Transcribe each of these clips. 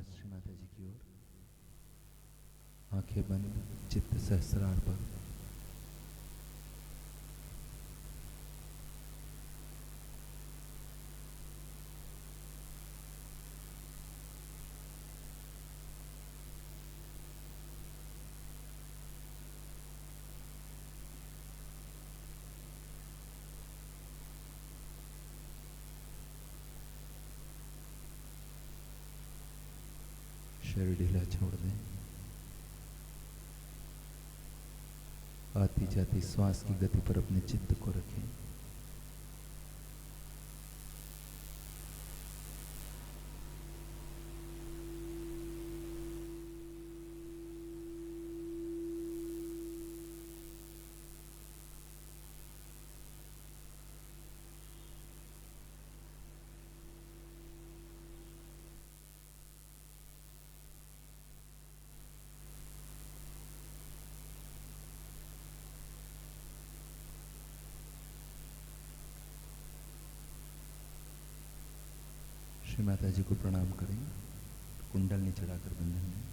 श्री माता जी की ओर। आंखें बंद, चित्त सहस्रार्पण। शरीर ढीला छोड़ दें। आती जाती श्वास की गति पर अपने चित्त को रखें। श्री माता जी को प्रणाम करें। कुंडलनी चढ़ाकर बंधन में।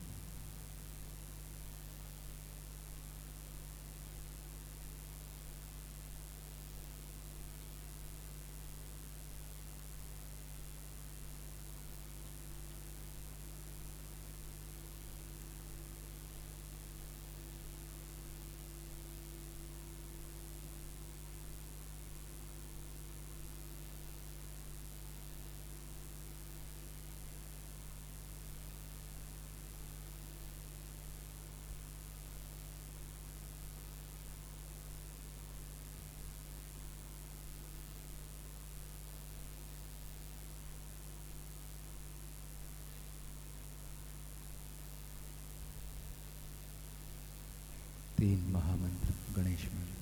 तीन महामंत्र गणेश मंत्र।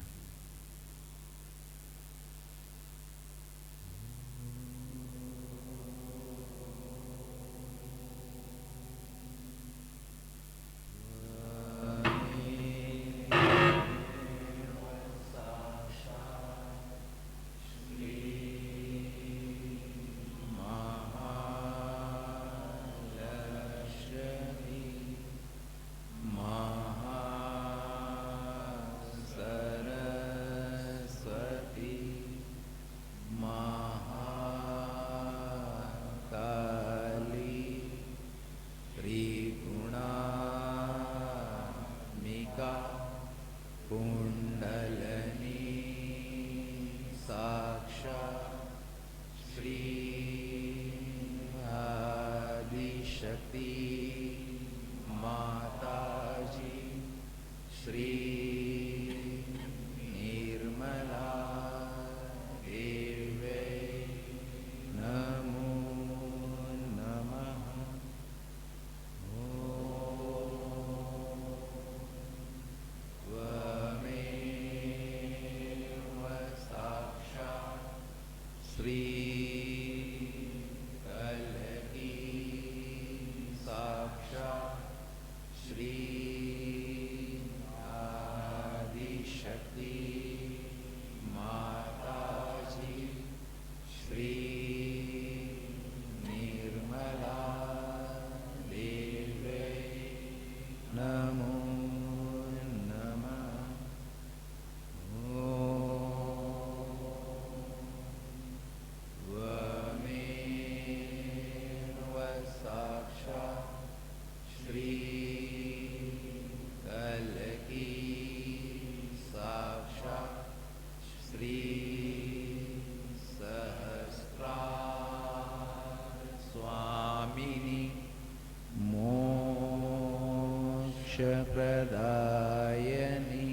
प्रदायनी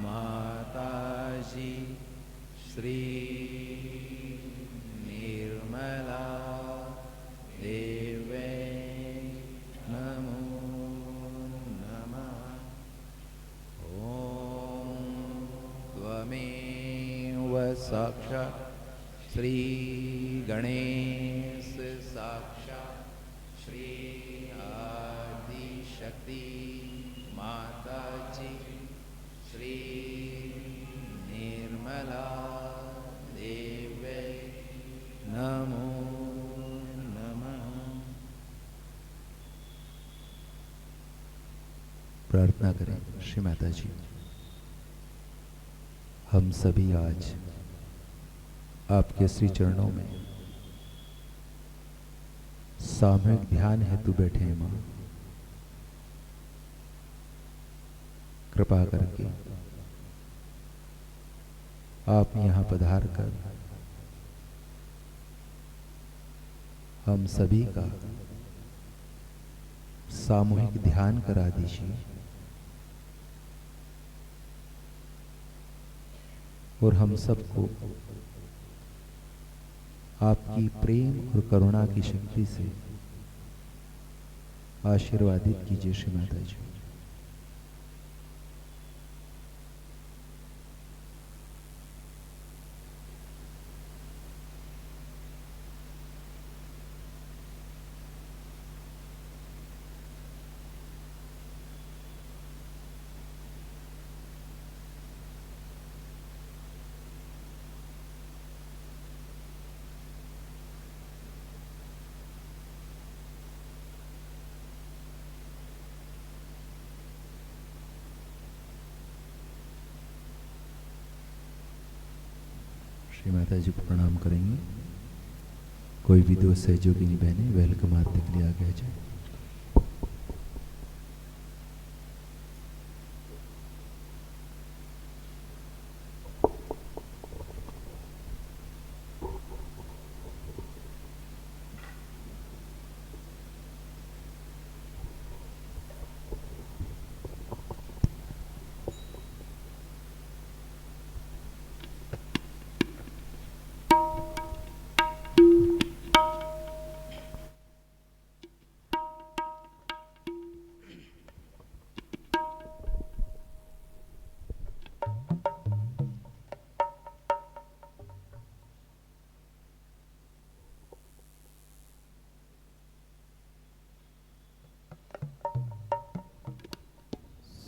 माताजी श्री निर्मला देवे नमो नमः। ओम त्वमेव साक्षात् श्री गणेश साक्षात् श्री शक्ति माताजी श्री निर्मला देवे नमो नमः। प्रार्थना करें। श्री माता जी, हम सभी आज आपके श्री चरणों में सामूहिक ध्यान हेतु बैठे हैं माँ। कृपा करके आप यहाँ पधार कर हम सभी का सामूहिक ध्यान करा दीजिए और हम सबको आपकी प्रेम और करुणा की शक्ति से आशीर्वादित कीजिए। श्री माता जी, श्री माता जी को प्रणाम करेंगे। कोई भी दो सहयोगिनी बहनें वेलकम आरती के लिए आगे आ जाए।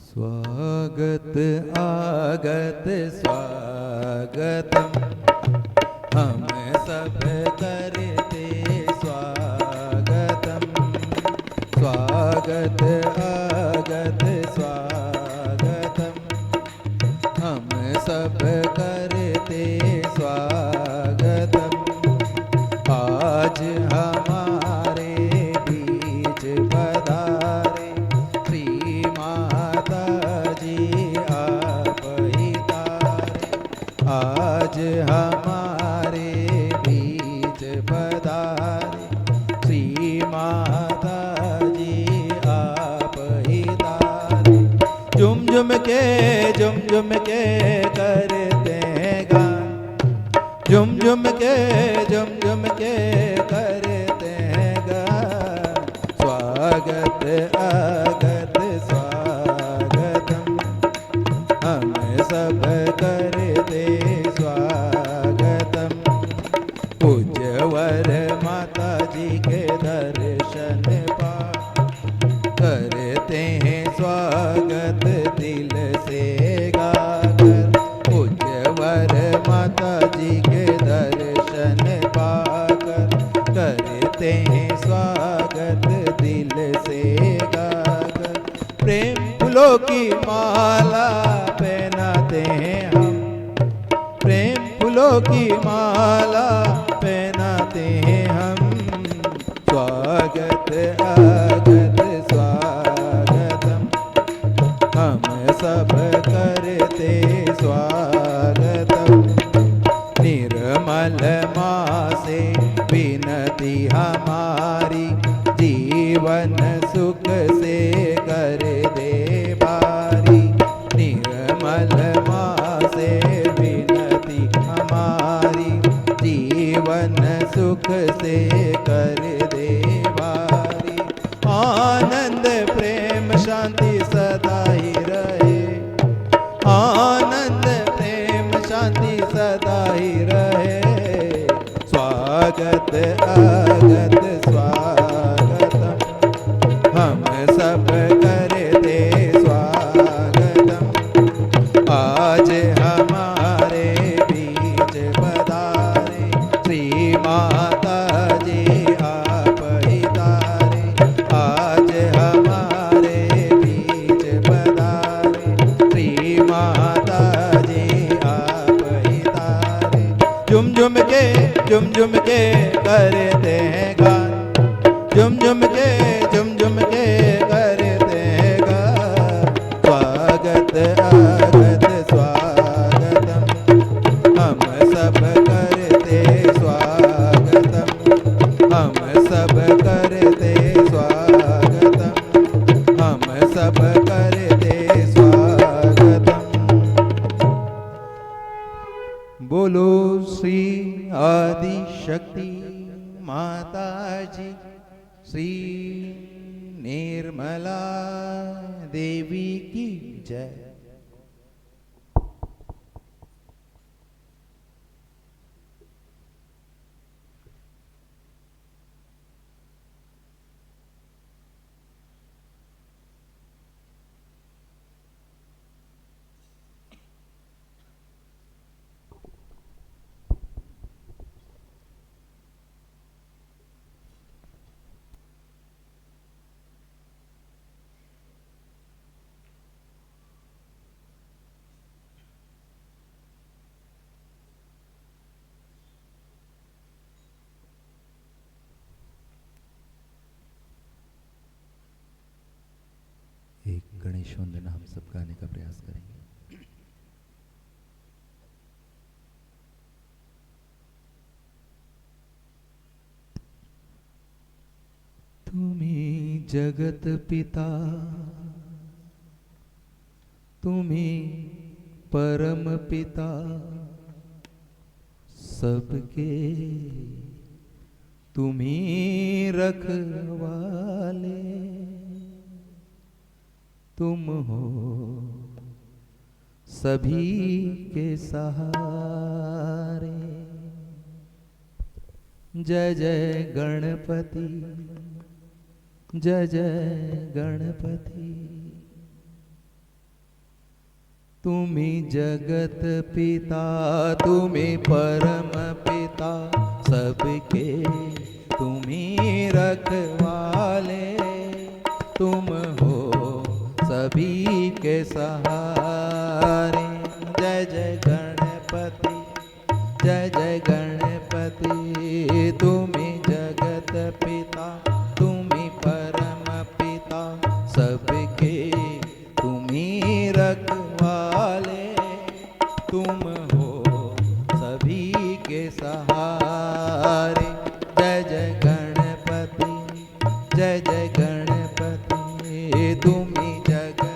स्वागत आगत स्वागतम, हम सब करते स्वागतम। स्वागत आगत स्वागतम, हम सब करते स्वागतम। आज हमारे बीच पधारे श्री माता जी आप ही तारे। आज हमारे बीच पधारे श्री माता जी आप ही तारे। झुम झुम के करते हैं गान, झुम झुम के करते हैं गान। स्वागत आगत स्वागतम, हम सब करते स्वागतम। पूज्यवर माता जी के दर्शन पा करते हैं स्वागत दिल से गाकर। पूज्यवर माता जी के दर्शन पाकर करते हैं स्वागत दिल से गाकर। प्रेम फूलों की माला पहनाते हैं हम, प्रेम फूलों की माला पहनाते हैं हम। स्वागत आगत स्वागतम, हम सब करते स्वागतम। निर्मल माँ से विनती हमारी, जीवन सुख से कर दे बारी। निर्मल माँ से विनती हमारी, जीवन सुख से कर दे बारी। आनंद प्रेम शांति सदा ही रहे, आनंद प्रेम शांति सदा ही रहे। स्वागत आगत स्वागतम, हम सब करते स्वागतम। आज हमारे बीच पधारे श्री माता जी आप ही तारे। आज हमारे बीच झुम झुम के करते हैं गान, झुम झुम के करते हैं गान। स्वागत आगत स्वागतम, हम सब करते स्वागतम, हम सब करते स्वागतम, हम सब करते स्वागतम। बोलो श्री आदि शक्ति माता जी, श्री निर्मला देवी की जय। एक गणेश वंदना हम सब गाने का प्रयास करेंगे। तुम्ही जगत पिता, तुम्ही परम पिता सबके, तुम्ही रखवाले, तुम हो सभी के सहारे। जय जय गणपति, जय जय गणपति। तुम्ही जगत पिता, तुम्ही परम पिता सबके, तुम्ही रखवाले, तुम हो सभी के सहारे। जय जय गणपति, जय जय गणपति। तुम्ही जगत पिता, तुम्ही परम पिता सबके, तुम्ही रखवाले, तुम हो सभी के सहारे। जय जय गणपति, जय जय गणपति। तुम्ही जगत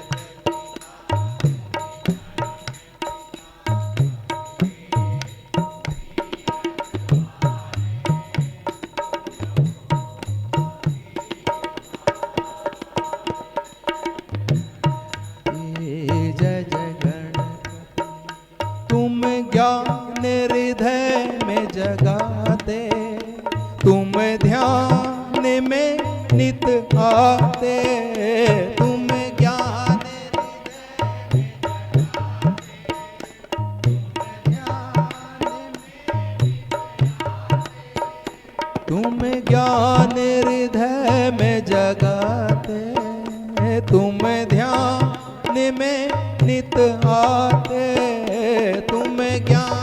जय जय गणपति। तुम ज्ञान हृदय में जगाते, तुम ध्यान में नित आते, तुम ज्ञान तुम ज्ञान हृदय में जगाते, तुम ध्यान में नित आते, तुम ज्ञान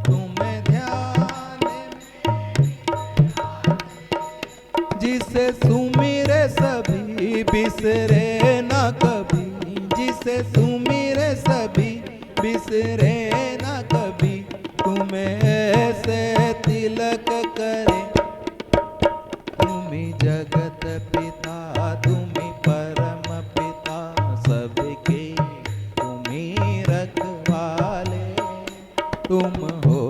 तुम ध्यान जिसे सुमिरे सभी बिसरे न कभी, जिसे सुमिरे सभी बिसरे न कभी, तुम्हें ऐसे तिलक करे। तुम्ही जगत पिता, तुम्ही परम पिता सबके, तुम्ही रखवाले, तुम हो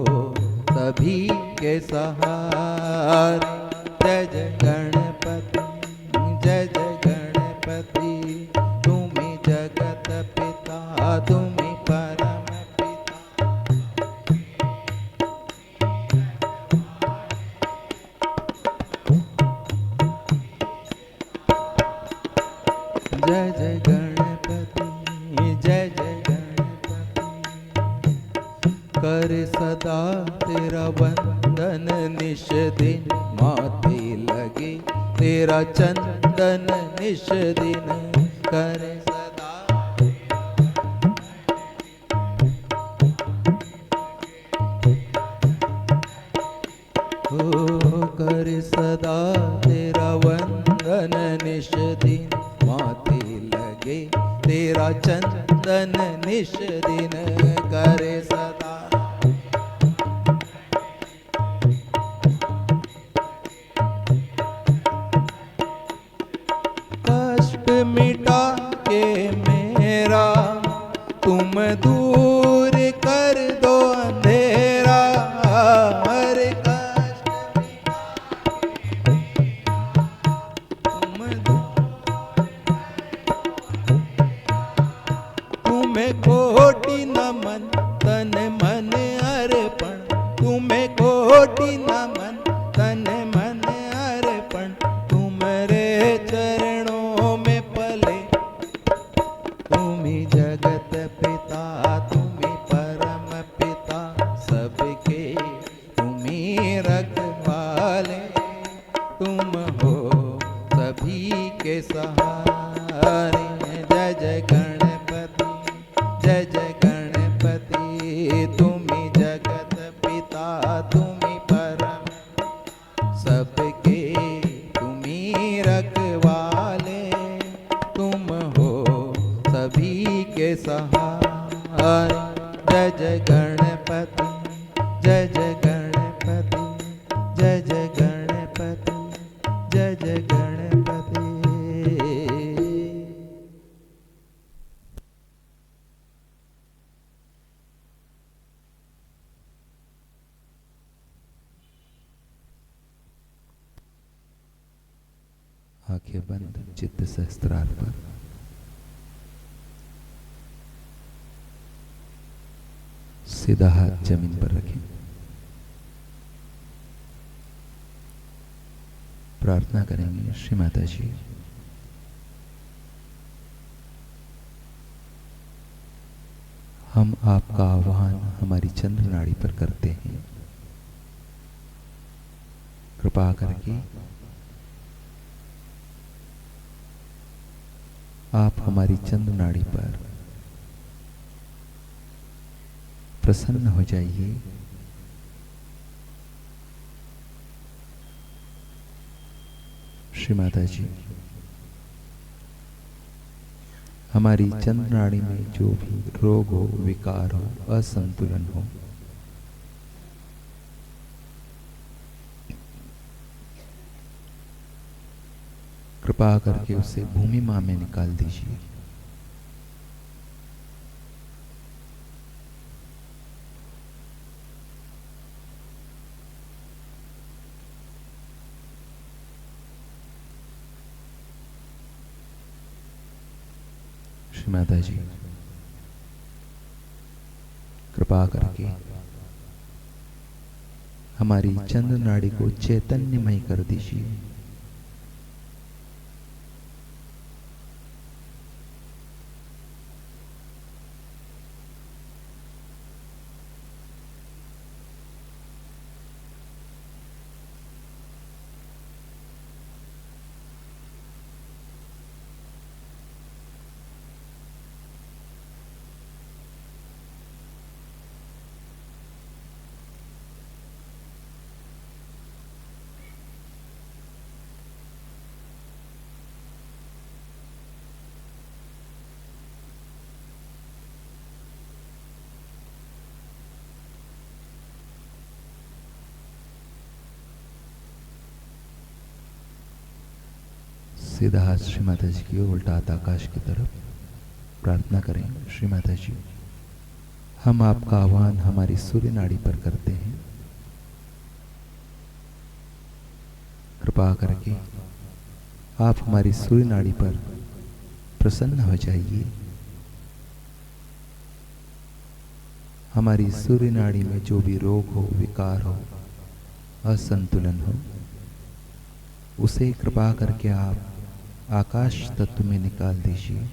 सभी के सहारे। जय जय गणपति, जय जय गणपति। तुम्ही जगत पिता, तुम्ही परम पिता। जय जय गणपति, जय जय गणपति। कर सदा तेरा वंदन निश दिन, माथे लगे तेरा चंदन निश दिन। कर सदा चंदन निश दिन करे सदा। कष्ट मिटा के मेरा तुम दूर कर दो अंधेरा। हर कष्ट तुम्हें कोटि नमन तन मन अर्पण। तुम्हें कोटि नमन तन मन अर्पण। तुम्हारे चरणों में पले तुम्ही जगत पिता। तुम्ही परम पिता सबके तुम्ही रखवाले। तुम हो सभी के सहारे। जय जय गणपति जय जय गणपति। तुम्ही जगत पिता तुम्ही परम सबके तुम्ही रखवाले। तुम हो सभी के सहारे। जय जय गणपति जय जय गणपति जय जय गणपति जय जय गणपति। आंखें बंद, चित्त सहस्त्रार पर। सीधा हाथ जमीन पर रखें। प्रार्थना करेंगे। श्री माता जी, हम आपका आह्वान हमारी चंद्र नाड़ी पर करते हैं। कृपा करके आप हमारी चंद्र नाड़ी पर प्रसन्न हो जाइए। श्री माता जी, हमारी चंद्र नाड़ी में जो भी रोग हो, विकार हो, असंतुलन हो, कृपा करके उसे भूमि मां में निकाल दीजिए। श्री माता जी, कृपा करके हमारी चंद्र नाड़ी को चैतन्यमय कर दीजिए। सीधा हाथ श्री माता जी की ओर, उल्टा हाथ आकाश की तरफ। प्रार्थना करें। श्री माता जी, हम आपका आह्वान हमारी सूर्य नाड़ी पर करते हैं। कृपा करके आप हमारी सूर्य नाड़ी पर प्रसन्न हो जाइए। हमारी सूर्य नाड़ी में जो भी रोग हो, विकार हो, असंतुलन हो, उसे कृपा करके आप आकाश तत्व में निकाल दीजिए।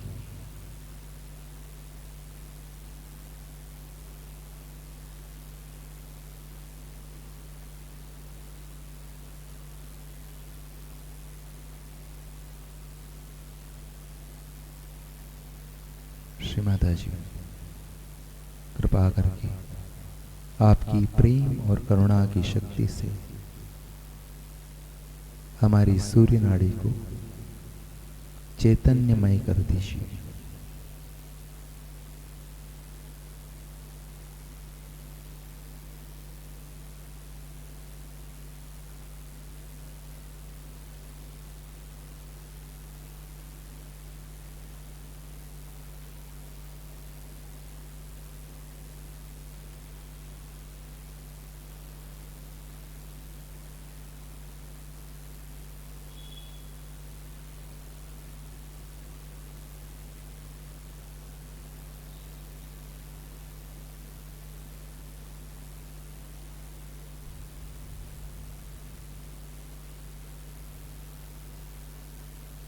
श्री माता जी, कृपा करके आपकी प्रेम और करुणा की शक्ति से हमारी सूर्य नाड़ी को चैतन्यमय कर दीजिए।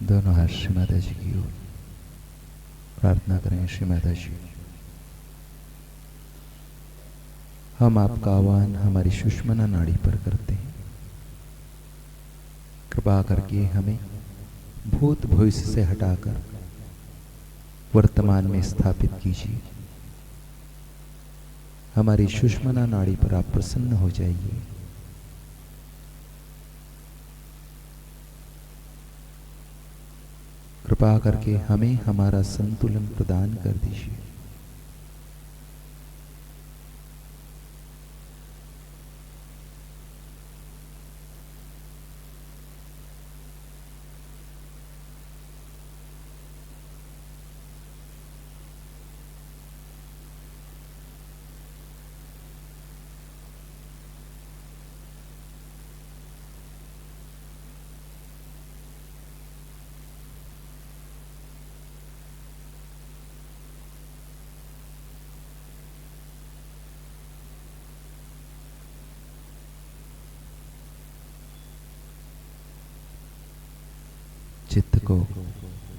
दोनों हाथ श्री माता जी की ओर। प्रार्थना करें श्री माता जी, हम आपका आह्वान हमारी सुषुम्ना नाड़ी पर करते हैं। कृपा करके हमें भूत भविष्य से हटाकर वर्तमान में स्थापित कीजिए। हमारी सुषुम्ना नाड़ी पर आप प्रसन्न हो जाइए। कृपा करके हमें हमारा संतुलन प्रदान कर दीजिए। चित्त को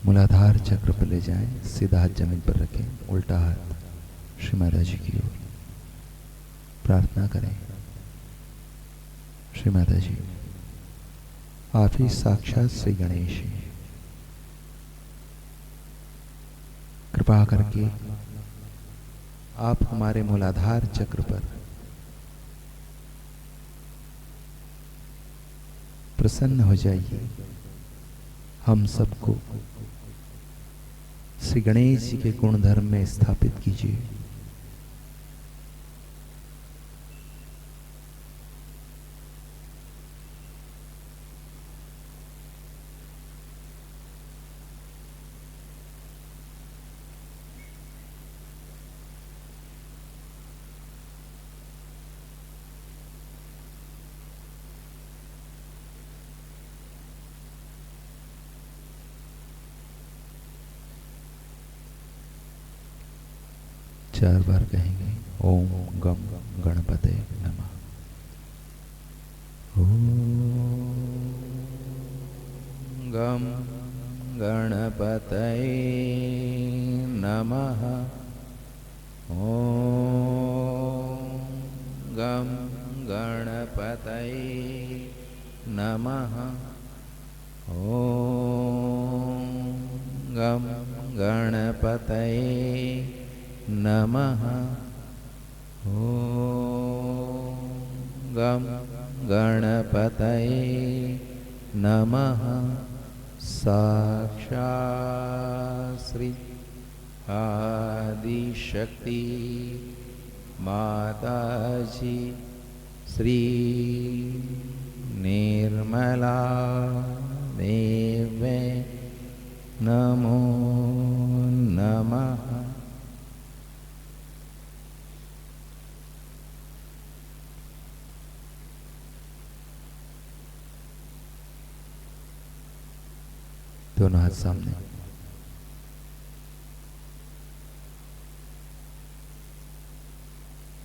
मूलाधार चक्र पर ले जाएं। सीधा हाथ जमीन पर रखें, उल्टा हाथ श्री माता जी की ओर। प्रार्थना करें श्री माता जी, आप ही साक्षात श्री गणेश हैं। कृपा करके आप हमारे मूलाधार चक्र पर प्रसन्न हो जाइए। हम सबको श्री गणेश जी के गुण धर्म में स्थापित कीजिए। चार बार कहेंगे ओम गम गणपते नमः। ओम गम गणपते नमः। ओम गम गणपते नमः। ओम गम गणपते नमः। ओम गम गणपतये नमः। साक्षात् श्री आदिशक्ति माताजी श्री निर्मला देवे नमो नमः। दोनों हाथ सामने।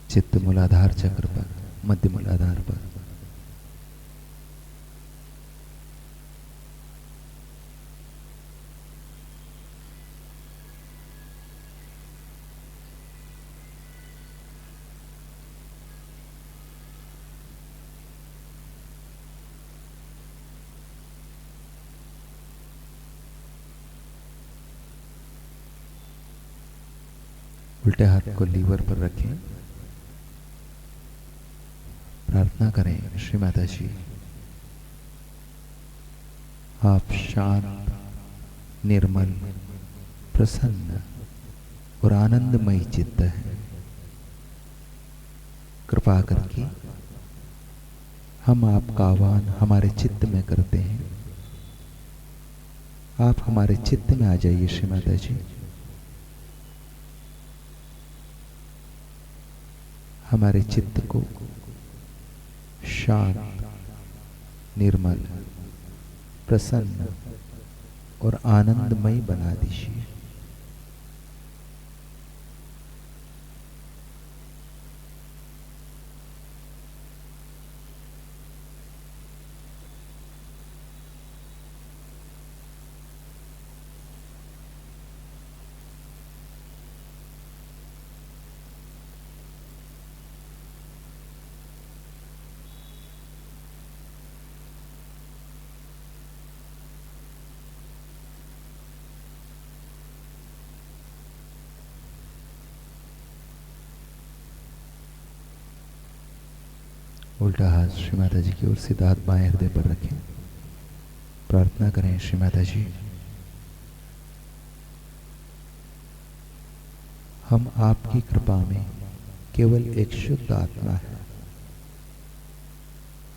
चित्त मूलाधार चक्र पर, मध्य मूलाधार पर। उल्टे हाथ को लीवर पर रखें। प्रार्थना करें श्री माता जी, आप शांत, निर्मल, प्रसन्न और आनंदमयी चित्त है। कृपा करके हम आपका आह्वान हमारे चित्त में करते हैं। आप हमारे चित्त में आ जाइए श्री माता जी। हमारे चित्त को शांत, निर्मल, प्रसन्न और आनंदमय बना दीजिए। उल्टा हाथ श्री माता जी की ओर सीधा हाथ बाएं हृदय पर रखें। प्रार्थना करें, श्री माता जी हम आपकी कृपा में केवल एक शुद्ध आत्मा है।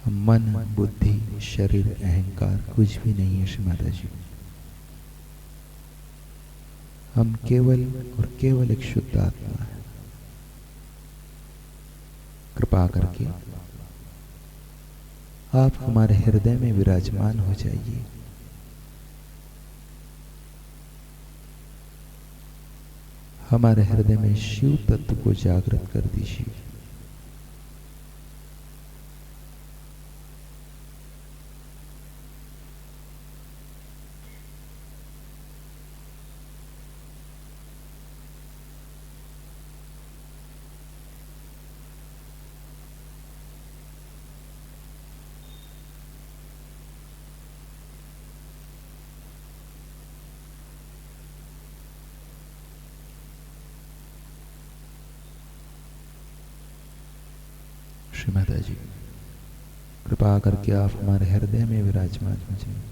हम मन, बुद्धि, शरीर, अहंकार कुछ भी नहीं है श्री माता जी। हम केवल और केवल एक शुद्ध आत्मा है। कृपा करके आप हमारे हृदय में विराजमान हो जाइए। हमारे हृदय में शिव तत्व को जागृत कर दीजिए। श्री माता जी कृपा करके आप हमारे हृदय में विराजमान हो जाइए।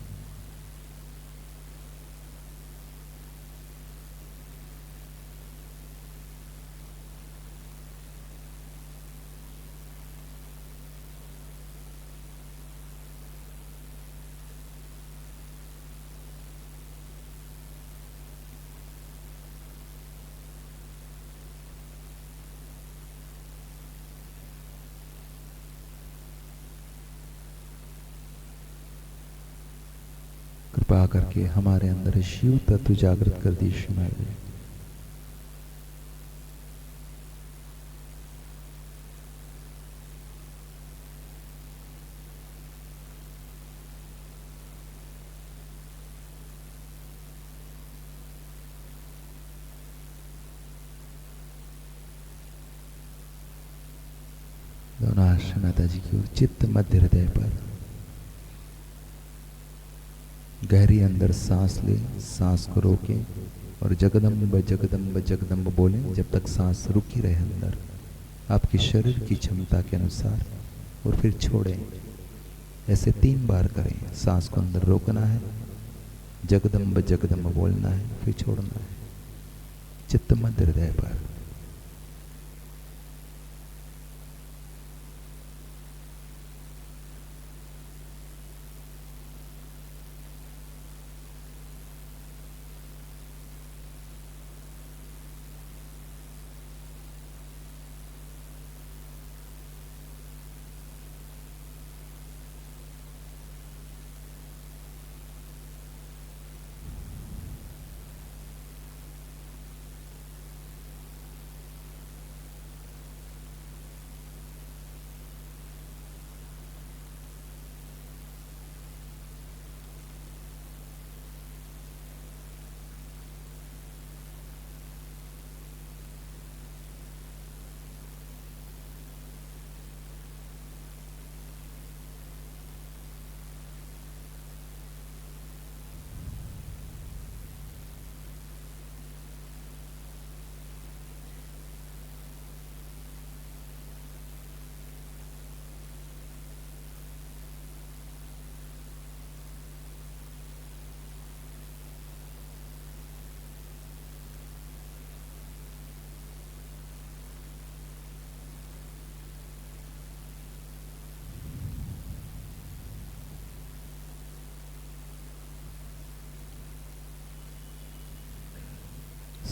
कृपा करके हमारे अंदर शिव तत्व जागृत कर दीजिए माता जी। दोनों आश्रम माता जी की चित्त मध्य हृदय पर गहरी अंदर सांस ले, सांस को रोकें और जगदम्ब जगदम्ब जगदम्ब बोलें जब तक सांस रुकी रहे अंदर आपके शरीर की क्षमता के अनुसार, और फिर छोड़ें। ऐसे 3 बार करें। सांस को अंदर रोकना है, जगदम्ब जगदम्ब बोलना है, फिर छोड़ना है। चित्त मध्य हृदय पर।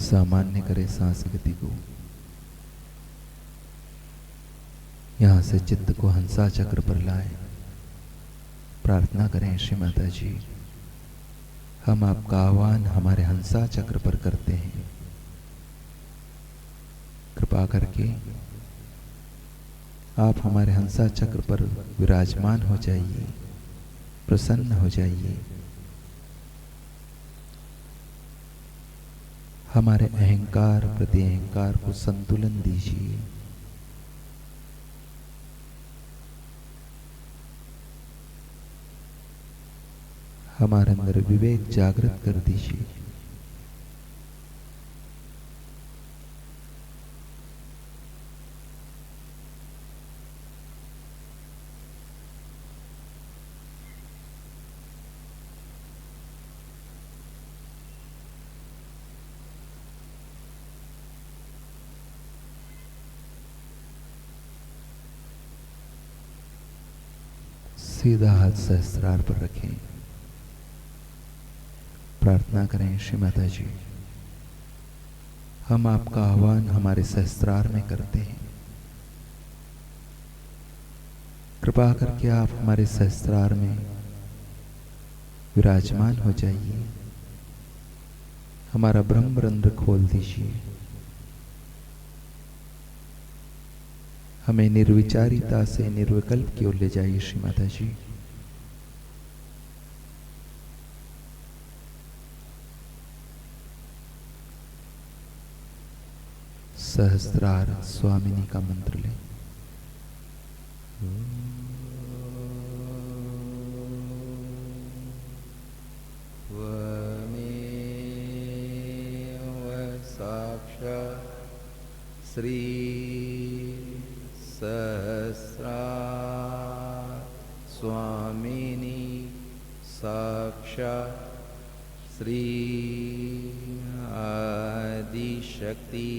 सामान्य करें सांस गति को। यहां से चित्त को हंसा चक्र पर लाएं। प्रार्थना करें, श्री माता जी हम आपका आह्वान हमारे हंसा चक्र पर करते हैं। कृपा करके आप हमारे हंसा चक्र पर विराजमान हो जाइए, प्रसन्न हो जाइए। हमारे अहंकार प्रति अहंकार को संतुलन दीजिए। हमारे अंदर विवेक जागृत कर दीजिए। सीधा हाथ सहस्त्रार पर रखें। प्रार्थना करें, श्री माता जी, हम आपका आह्वान हमारे सहस्त्रार में करते हैं। कृपा करके आप हमारे सहस्त्रार में विराजमान हो जाइए। हमारा ब्रह्म रंध्र खोल दीजिए। हमें निर्विचारिता से निर्विकल्प की ओर ले जाइए, श्री माता जी। सहस्त्रार स्वामिनी का मंत्र लें। साक्षात् श्री सहस्रार स्वामिनी साक्षात् श्री आदिशक्ति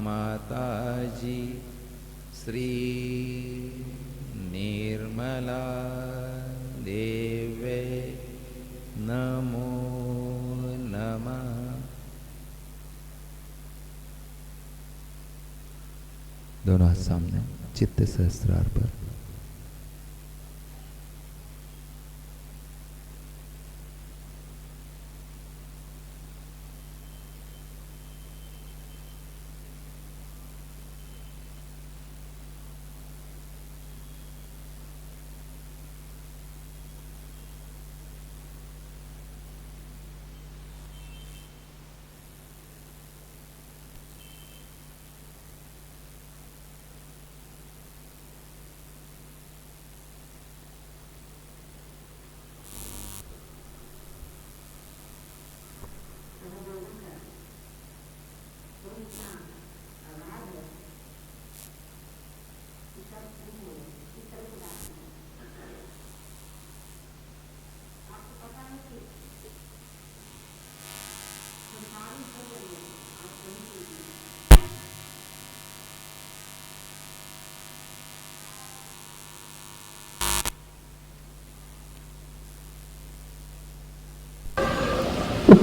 माता जी श्री निर्मला देवे नमो नमः। दोनों हाथ सामने, चित्त सहस्त्रार पर।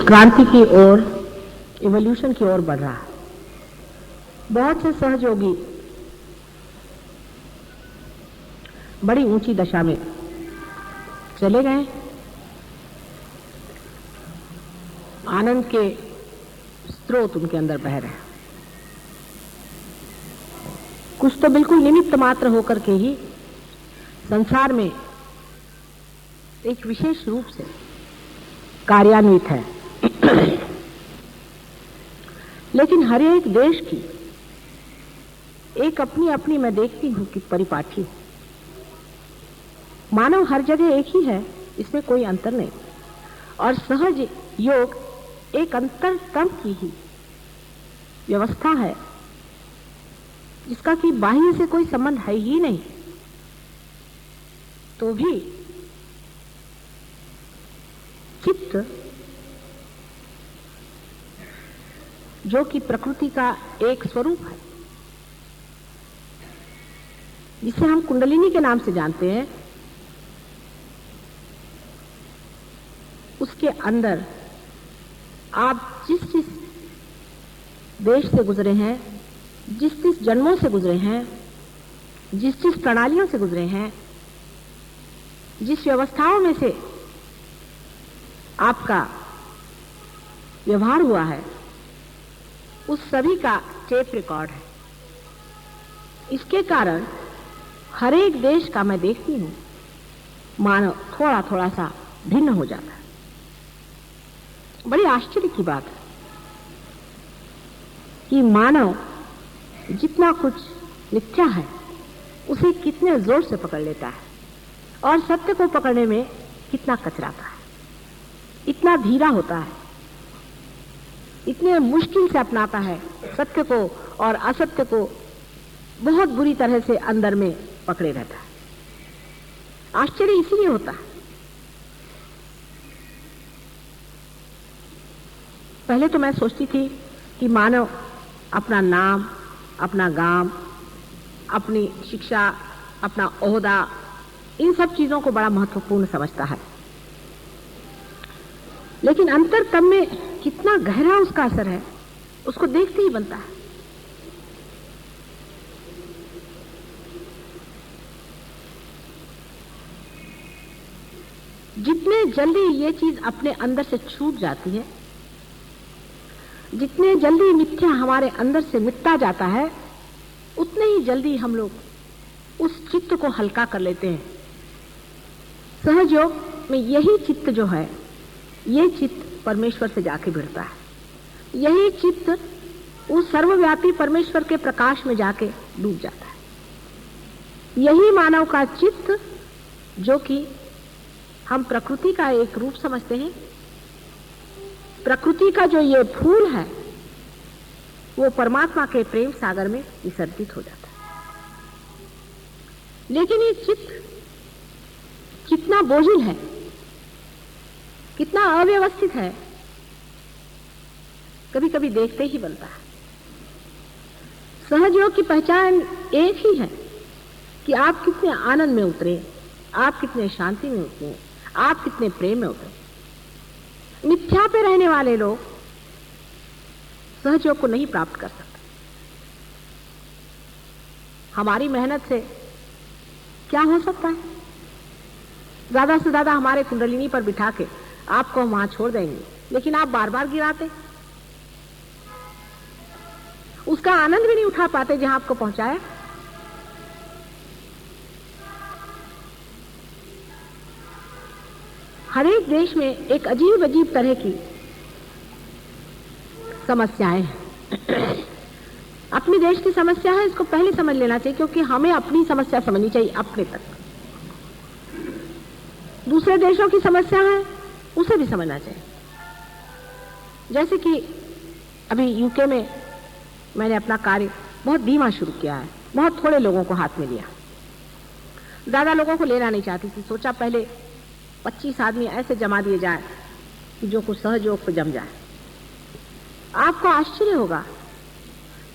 क्रांति की ओर, इवोल्यूशन की ओर बढ़ रहा है। बहुत से सहयोगी बड़ी ऊंची दशा में चले गए। आनंद के स्रोत उनके अंदर बह रहे हैं। कुछ तो बिल्कुल निमित्त मात्र होकर के ही संसार में एक विशेष रूप से कार्यान्वित है। लेकिन हर एक देश की एक अपनी अपनी, मैं देखती हूं कि परिपाठी। मानव हर जगह एक ही है, इसमें कोई अंतर नहीं। और सहज योग एक अंतरतम की ही व्यवस्था है, जिसका कि बाह्य से कोई संबंध है ही नहीं। तो भी चित्त, जो कि प्रकृति का एक स्वरूप है, जिसे हम कुंडलिनी के नाम से जानते हैं, उसके अंदर आप जिस जिस देश से गुजरे हैं, जिस जिस जन्मों से गुजरे हैं, जिस जिस प्रणालियों से गुजरे हैं, जिस व्यवस्थाओं में से आपका व्यवहार हुआ है, उस सभी का टेप रिकॉर्ड है। इसके कारण हर एक देश का मैं देखती हूं, मानव थोड़ा थोड़ा सा भिन्न हो जाता है। बड़ी आश्चर्य की बात है कि मानव जितना कुछ मिथ्या है उसे कितने जोर से पकड़ लेता है और सत्य को पकड़ने में कितना कचराता है, इतना धीरा होता है, इतने मुश्किल से अपनाता है सत्य को, और असत्य को बहुत बुरी तरह से अंदर में पकड़े रहता है। आश्चर्य इसीलिए होता है। पहले तो मैं सोचती थी कि मानव अपना नाम, अपना गांव, अपनी शिक्षा, अपना ओहदा इन सब चीजों को बड़ा महत्वपूर्ण समझता है, लेकिन अंतर तब में कितना गहरा उसका असर है उसको देखते ही बनता है। जितने जल्दी ये चीज अपने अंदर से छूट जाती है, जितने जल्दी मिथ्या हमारे अंदर से मिटता जाता है, उतने ही जल्दी हम लोग उस चित्त को हल्का कर लेते हैं। सहज योग में यही चित्त जो है, ये चित्त परमेश्वर से जाके भिड़ता है। यही चित्त उस सर्वव्यापी परमेश्वर के प्रकाश में जाके डूब जाता है। यही मानव का चित्त, जो कि हम प्रकृति का एक रूप समझते हैं, प्रकृति का जो ये फूल है, वो परमात्मा के प्रेम सागर में विसर्जित हो जाता है। लेकिन ये चित्त कितना बोझिल है, कितना अव्यवस्थित है, कभी कभी देखते ही बनता है। सहज योग की पहचान एक ही है कि आप कितने आनंद में उतरे, आप कितने शांति में उतरे, आप कितने प्रेम में उतरे। मिथ्या पे रहने वाले लोग सहज योग को नहीं प्राप्त कर सकते। हमारी मेहनत से क्या हो सकता है? ज्यादा से ज्यादा हमारे कुंडलिनी पर बिठा के आपको वहां छोड़ देंगे, लेकिन आप बार बार गिराते, उसका आनंद भी नहीं उठा पाते जहां आपको पहुंचाया। हर एक देश में एक अजीब अजीब तरह की समस्याएं हैं। अपने देश की समस्या है, इसको पहले समझ लेना चाहिए, क्योंकि हमें अपनी समस्या समझनी चाहिए अपने तक। दूसरे देशों की समस्या है, उसे भी समझना चाहिए। जैसे कि अभी यूके में मैंने अपना कार्य बहुत धीमा शुरू किया है, बहुत थोड़े लोगों को हाथ में लिया, ज्यादा लोगों को लेना नहीं चाहती थी। सोचा पहले 25 आदमी ऐसे जमा दिए जाए कि जो कुछ सहज योग पे जम जाए। आपको आश्चर्य होगा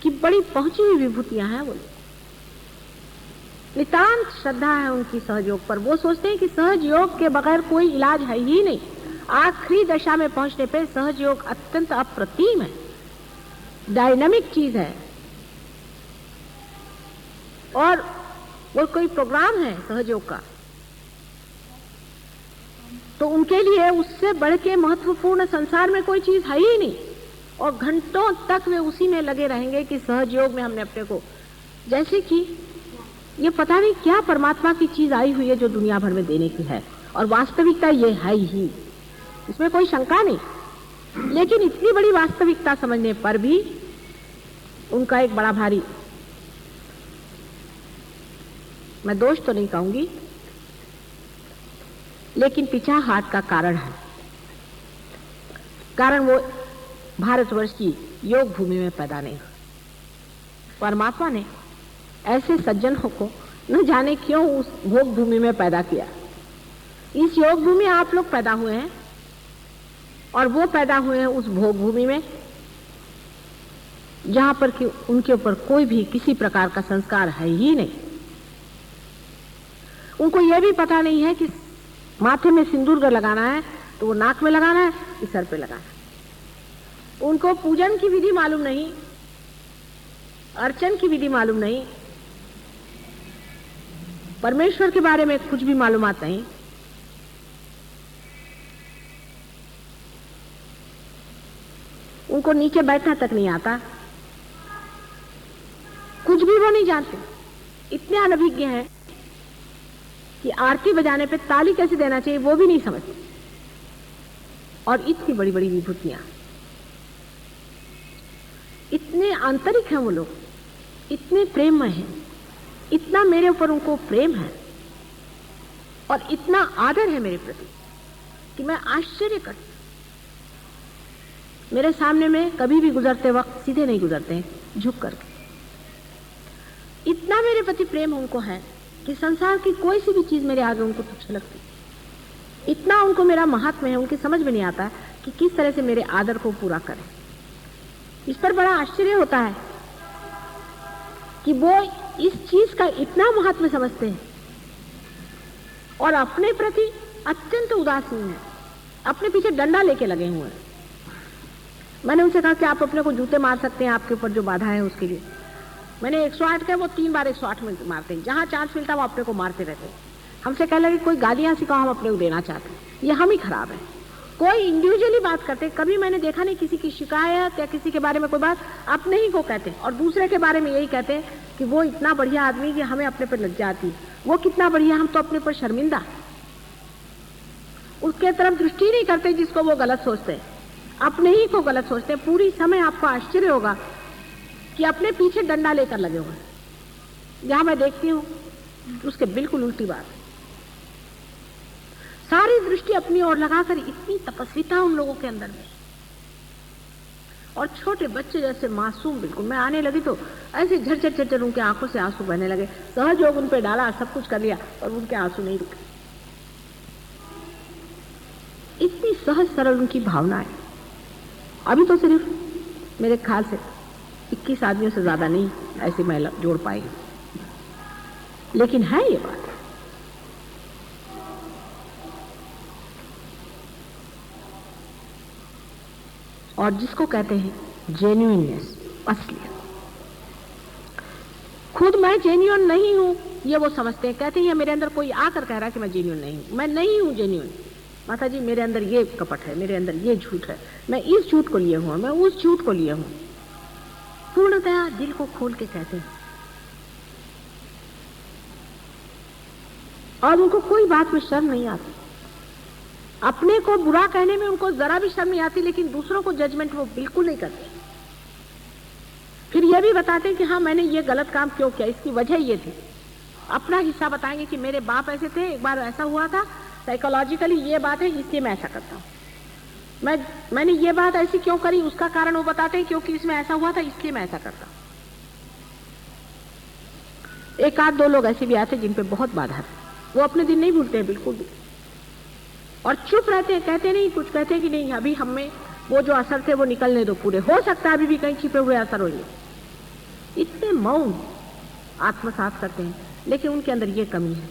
कि बड़ी पहुंची हुई विभूतियां हैं। वो नितांत श्रद्धा है उनकी सहज योग पर। वो सोचते हैं कि सहज योग के बगैर कोई इलाज है ही नहीं। आखिरी दशा में पहुंचने पे सहज योग अत्यंत अप्रतिम है, डायनामिक चीज है, और वो कोई प्रोग्राम है सहज योग का, तो उनके लिए उससे बढ़ के महत्वपूर्ण संसार में कोई चीज है ही नहीं। और घंटों तक वे उसी में लगे रहेंगे कि सहज योग में हमने अपने को, जैसे कि ये पता नहीं क्या परमात्मा की चीज आई हुई है जो दुनिया भर में देने की है, और वास्तविकता ये है ही, इसमें कोई शंका नहीं। लेकिन इतनी बड़ी वास्तविकता समझने पर भी उनका एक बड़ा भारी, मैं दोष तो नहीं कहूंगी, लेकिन पीछा हाथ का कारण है। कारण वो भारतवर्ष की योग भूमि में पैदा नहीं हुआ। परमात्मा ने ऐसे सज्जनों को न जाने क्यों उस भोग भूमि में पैदा किया। इस योग भूमि आप लोग पैदा हुए हैं, और वो पैदा हुए हैं उस भोग भूमि में जहां पर कि उनके ऊपर कोई भी किसी प्रकार का संस्कार है ही नहीं। उनको यह भी पता नहीं है कि माथे में सिंदूर लगाना है तो वो नाक में लगाना है कि सर पे लगाना है। उनको पूजन की विधि मालूम नहीं, अर्चन की विधि मालूम नहीं, परमेश्वर के बारे में कुछ भी मालूमात नहीं। उनको नीचे बैठना तक नहीं आता, कुछ भी वो नहीं जानते। इतने अनभिज्ञ हैं कि आरती बजाने पे ताली कैसे देना चाहिए वो भी नहीं समझते। और इतनी बड़ी बड़ी विभूतियां, इतने आंतरिक हैं वो लोग, इतने प्रेममय हैं, इतना मेरे ऊपर उनको प्रेम है और इतना आदर है मेरे प्रति कि मैं आश्चर्य करती। मेरे सामने में कभी भी गुजरते वक्त सीधे नहीं गुजरते हैं, झुक करके। इतना मेरे प्रति प्रेम उनको है कि संसार की कोई सी भी चीज मेरे आगे उनको तुच्छ लगती। इतना उनको मेरा महात्म्य है, उनकी समझ में नहीं आता कि किस तरह से मेरे आदर को पूरा करें। इस पर बड़ा आश्चर्य होता है कि वो इस चीज का इतना महात्म्य समझते हैं और अपने प्रति अत्यंत उदासीन है, अपने पीछे डंडा लेके लगे हुए हैं। मैंने उनसे कहा कि आप अपने को जूते मार सकते हैं, आपके ऊपर जो बाधा है उसके लिए। मैंने 108 कहा, वो 3 बार 108 में मारते हैं, जहां चांस मिलता वो अपने को मारते रहते हैं। हमसे कह लगे कोई गालियां सिखाओ, हम अपने को देना चाहते हैं, ये हम ही खराब है। कोई इंडिविजुअली बात करते, कभी मैंने देखा नहीं किसी की शिकायत या किसी के बारे में कोई बात अपने ही को कहते हैं, और दूसरे के बारे में यही कहते हैं कि वो इतना बढ़िया आदमी कि हमें अपने पर लज्जा आती है, वो कितना बढ़िया, हम तो अपने पर शर्मिंदा। उसके तरफ दृष्टि नहीं करते जिसको वो गलत सोचते हैं, अपने ही को गलत सोचते हैं। पूरी समय आपको आश्चर्य होगा कि अपने पीछे डंडा लेकर लगे हुए हैं। जहां मैं देखती हूं उसके बिल्कुल उल्टी बात है। सारी दृष्टि अपनी ओर लगाकर, इतनी तपस्विता उन लोगों के अंदर में, और छोटे बच्चे जैसे मासूम बिल्कुल। मैं आने लगी तो ऐसे झरझर झरझर उनके आंखों से आंसू बहने लगे। सहयोग उन पे डाला, सब कुछ कर लिया, और उनके आंसू नहीं रुके। इतनी सहज सरल उनकी भावना है। अभी तो सिर्फ मेरे ख्याल से 21 आदमियों से ज्यादा नहीं ऐसी महिला जोड़ पाएगी, लेकिन है ये बात। और जिसको कहते हैं जेन्युइननेस, असलियत, खुद मैं जेन्युइन नहीं हूं ये वो समझते हैं। कहते हैं ये मेरे अंदर कोई आकर कह रहा है कि मैं जेन्युइन नहीं हूं, मैं नहीं हूं जेन्युइन। माता जी मेरे अंदर ये कपट है, मेरे अंदर ये झूठ है, मैं इस झूठ को लिए हूं, मैं उस झूठ को लिए हूं। पूर्णतया दिल को खोल के कहते हैं, और उनको कोई बात में शर्म नहीं आती। अपने को बुरा कहने में उनको जरा भी शर्म नहीं आती, लेकिन दूसरों को जजमेंट वो बिल्कुल नहीं करते। फिर ये भी बताते हैं कि हाँ मैंने ये गलत काम क्यों किया, इसकी वजह ये थी। अपना हिस्सा बताएंगे कि मेरे बाप ऐसे थे, एक बार ऐसा हुआ था, साइकोलॉजिकली ये बात है, इसलिए मैं ऐसा करता हूँ। मैंने ये बात ऐसी क्यों करी, उसका कारण वो बताते हैं, क्योंकि इसमें ऐसा हुआ था इसलिए मैं ऐसा करता हूँ। एक आध दो लोग ऐसे भी आते जिन पे बहुत बाधा है, वो अपने दिन नहीं भूलते हैं बिल्कुल भी, और चुप रहते हैं, कहते नहीं कुछ, कहते हैं कि नहीं अभी हम में वो जो असर थे वो निकलने दो पूरे, हो सकता है अभी भी कहीं छिपे हुए असर होंगे। इतने मौन आत्मसात करते हैं, लेकिन उनके अंदर ये कमी है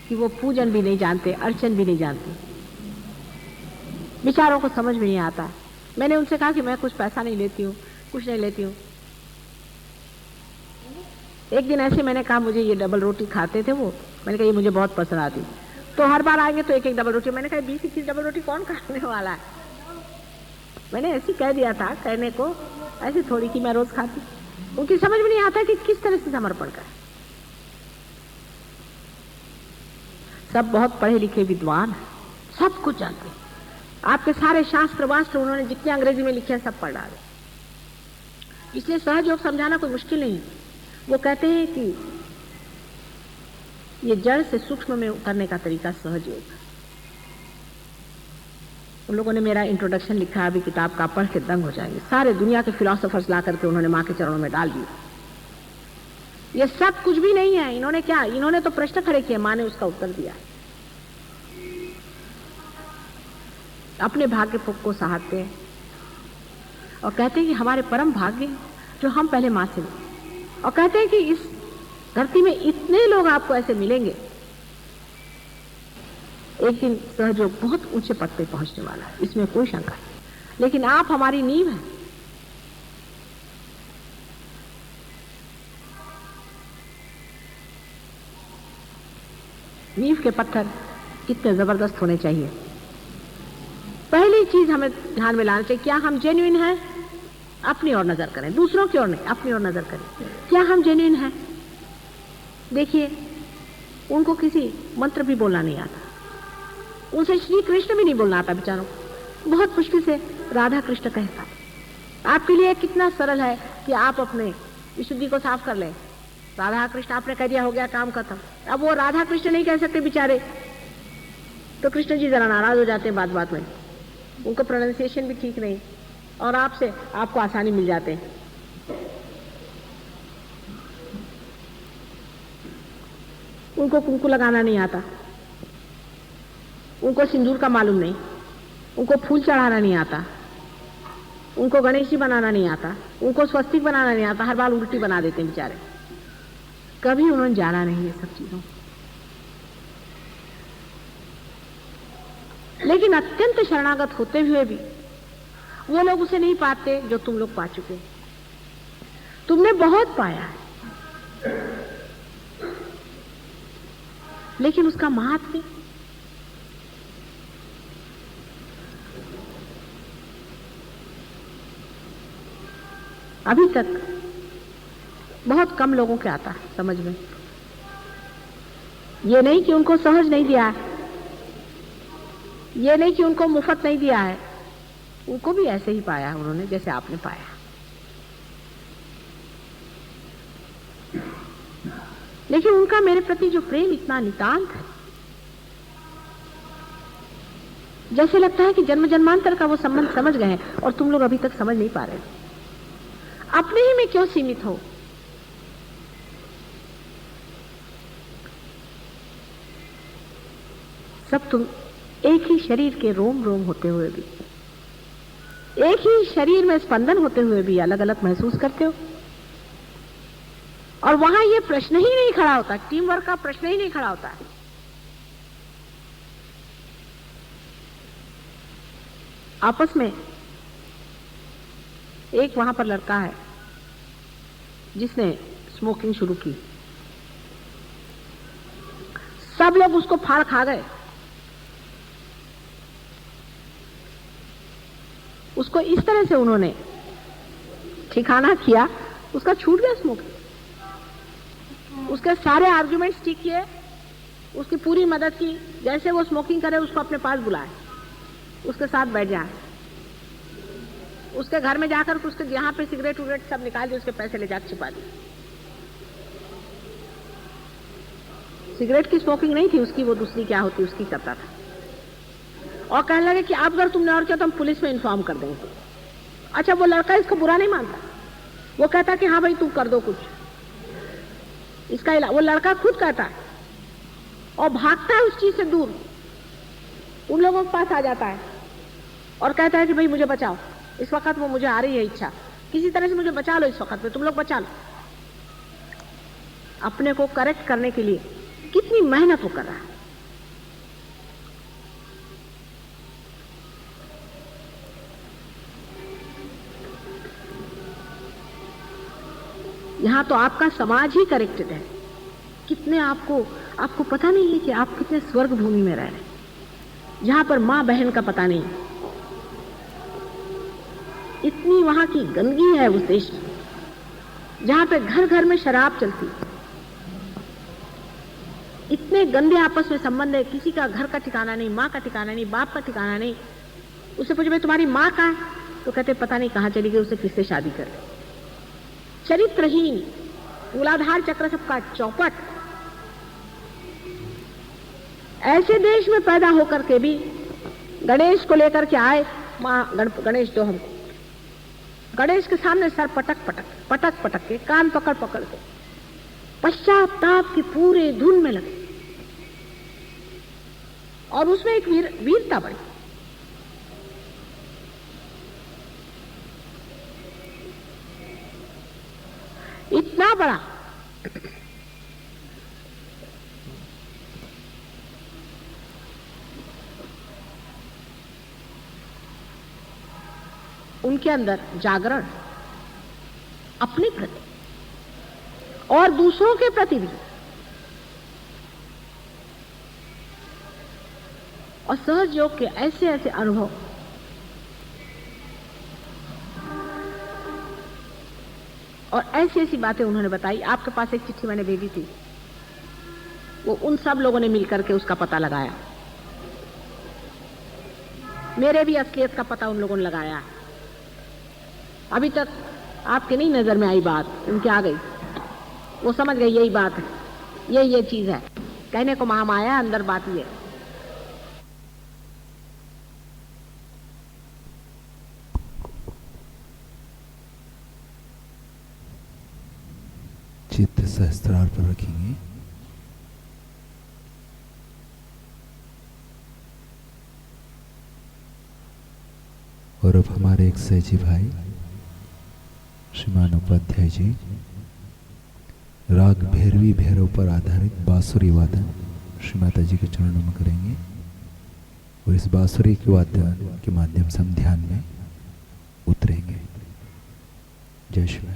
कि वो पूजन भी नहीं जानते, अर्चन भी नहीं जानते, विचारों को समझ में नहीं आता। मैंने उनसे कहा कि मैं कुछ पैसा नहीं लेती हूँ, कुछ नहीं लेती हूँ। एक दिन ऐसे मैंने कहा, मुझे ये डबल रोटी खाते थे वो, मैंने कहा ये मुझे बहुत पसंद आती, तो हर बार आएंगे तो एक एक डबल रोटी। मैंने कहा 20-21 डबल रोटी कौन खाने वाला है। मैंने ऐसे कह दिया था, कहने को ऐसे थोड़ी कि मैं रोज खाती। उनकी समझ में नहीं आता कि किस तरह से समर्पण करें। सब बहुत पढ़े लिखे विद्वान हैं, सब कुछ जानते हैं, आपके सारे शास्त्र वास्त्र उन्होंने जितने अंग्रेजी में लिखे हैं सब पढ़ डाले, इसलिए सहज योग समझाना कोई मुश्किल नहीं है। वो कहते हैं कि ये जड़ से सूक्ष्म में उतरने का तरीका सहज योग है। उन लोगों ने मेरा इंट्रोडक्शन लिखा, अभी किताब का पढ़ के दंग हो जाएंगे। सारे दुनिया के फिलोसोफर्स ला करके उन्होंने माँ के चरणों में डाल दिया। ये सब कुछ भी नहीं है। इन्होंने क्या, इन्होंने तो प्रश्न खड़े किए, माँ ने उसका उत्तर दिया। अपने भाग्य को सहारते हैं और कहते हैं कि हमारे परम भाग्य जो हम पहले माँ से मिले, और कहते हैं कि इस धरती में इतने लोग आपको ऐसे मिलेंगे, एक दिन सहयोग बहुत ऊंचे पद पे पहुंचने वाला है, इसमें कोई शंका नहीं। लेकिन आप हमारी नींव हैं। नींव के पत्थर कितने जबरदस्त होने चाहिए। पहली चीज हमें ध्यान में लाना चाहिए, क्या हम जेन्युइन हैं? अपनी ओर नजर करें, दूसरों की ओर नहीं, अपनी ओर नजर करें। क्या हम जेन्युइन हैं? देखिए, उनको किसी मंत्र भी बोलना नहीं आता, उनसे श्री कृष्ण भी नहीं बोलना आता बेचारों, बहुत मुश्किल से राधा कृष्ण कह पाते। आपके लिए कितना सरल है कि आप अपने विशुद्धि को साफ कर लें, राधा कृष्ण आपने कह दिया, हो गया काम खत्म। अब वो राधा कृष्ण नहीं कह सकते बेचारे, तो कृष्ण जी जरा नाराज हो जाते हैं बात बात में, उनको प्रोनाउंसिएशन भी ठीक नहीं, और आपसे आपको आसानी मिल जाते हैं। उनको कुंकू लगाना नहीं आता, उनको सिंदूर का मालूम नहीं, उनको फूल चढ़ाना नहीं आता, उनको गणेश जी बनाना नहीं आता, उनको स्वस्तिक बनाना नहीं आता, हर बार उल्टी बना देते हैं बेचारे। कभी उन्होंने जाना नहीं है सब चीजों। लेकिन अत्यंत शरणागत होते हुए भी वो लोग उसे नहीं पाते जो तुम लोग पा चुके हैं। तुमने बहुत पाया है, लेकिन उसका महात्म्य अभी तक बहुत कम लोगों के आता है समझ में। ये नहीं कि उनको सहज नहीं दिया है, ये नहीं कि उनको मुफ्त नहीं दिया है, उनको भी ऐसे ही पाया उन्होंने जैसे आपने पाया। लेकिन उनका मेरे प्रति जो प्रेम इतना नितांत है, जैसे लगता है कि जन्म जन्मांतर का वो संबंध समझ गए हैं और तुम लोग अभी तक समझ नहीं पा रहे। अपने ही में क्यों सीमित हो? सब तुम एक ही शरीर के रोम रोम होते हुए भी, एक ही शरीर में स्पंदन होते हुए भी अलग अलग महसूस करते हो। और वहां ये प्रश्न ही नहीं खड़ा होता, टीम वर्क का प्रश्न ही नहीं खड़ा होता है। आपस में एक वहां पर लड़का है जिसने स्मोकिंग शुरू की, सब लोग उसको फाड़ खा गए। उसको इस तरह से उन्होंने ठिकाना किया, उसका छूट गया स्मोकिंग। उसके सारे आर्गुमेंट्स ठीक किए, उसकी पूरी मदद की, जैसे वो स्मोकिंग करे उसको अपने पास बुलाए, उसके साथ बैठ जाए, उसके घर में जाकर उसके जहां पे सिगरेट उगरेट सब निकाल दिए, उसके पैसे ले जाकर छिपा दिए। सिगरेट की स्मोकिंग नहीं थी उसकी, वो दूसरी क्या होती उसकी करता था। और कहने लगे कि अब अगर तुमने और किया तो हम पुलिस में इन्फॉर्म कर देंगे। अच्छा, वो लड़का इसको बुरा नहीं मानता, वो कहता कि हाँ भाई तुम कर दो कुछ इसका इलाज। वो लड़का खुद कहता है और भागता है उस चीज से दूर, उन लोगों के पास आ जाता है और कहता है कि भाई मुझे बचाओ, इस वक्त वो मुझे आ रही है इच्छा, किसी तरह से मुझे बचा लो, इस वक्त में तुम लोग बचा लो। अपने को करेक्ट करने के लिए कितनी मेहनत वो कर रहा है। यहां तो आपका समाज ही करेक्टेड है। कितने आपको पता नहीं है कि आप कितने स्वर्ग भूमि में रह रहे हैं, जहां पर मां बहन का पता नहीं। इतनी वहां की गंदगी है उस देश में, जहां पे घर घर में शराब चलती, इतने गंदे आपस में संबंध है, किसी का घर का ठिकाना नहीं, माँ का ठिकाना नहीं, बाप का ठिकाना नहीं। उससे पूछे भाई तुम्हारी माँ कहाँ है, तो कहते पता नहीं कहाँ चली गई, उसे किससे शादी कर। चरित्रहीन, मूलाधार चक्र सबका चौपट। ऐसे देश में पैदा होकर के भी गणेश को लेकर के आए, माँ गणेश दो हमको। गणेश के सामने सर पटक पटक के, कान पकड़ पकड़ के पश्चाताप की पूरे धुन में लगे। और उसमें एक वीरता बड़ी। इतना बड़ा उनके अंदर जागरण अपने प्रति और दूसरों के प्रति भी, और सहज योग के ऐसे ऐसे अनुभव। और ऐसी ऐसी बातें उन्होंने बताई। आपके पास एक चिट्ठी मैंने भेजी थी, वो उन सब लोगों ने मिलकर के उसका पता लगाया। मेरे भी असलियत का पता उन लोगों ने लगाया। अभी तक आपके नहीं नजर में आई बात, उनके आ गई। वो समझ गए यही बात है, ये चीज है। कहने को महामाया, अंदर बात ये। चित्त सहस्त्रार पर रखेंगे। और अब हमारे एक सहजी भाई श्रीमान उपाध्याय जी राग भैरवी भैरव पर आधारित बांसुरी वादन श्री माता जी के चरणों में करेंगे। और इस बांसुरी के वाद्य के माध्यम से हम ध्यान में उतरेंगे। जय शिव।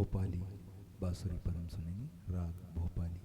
भोपाली बांसुरी पर हम सुनेंगे राग भोपाली।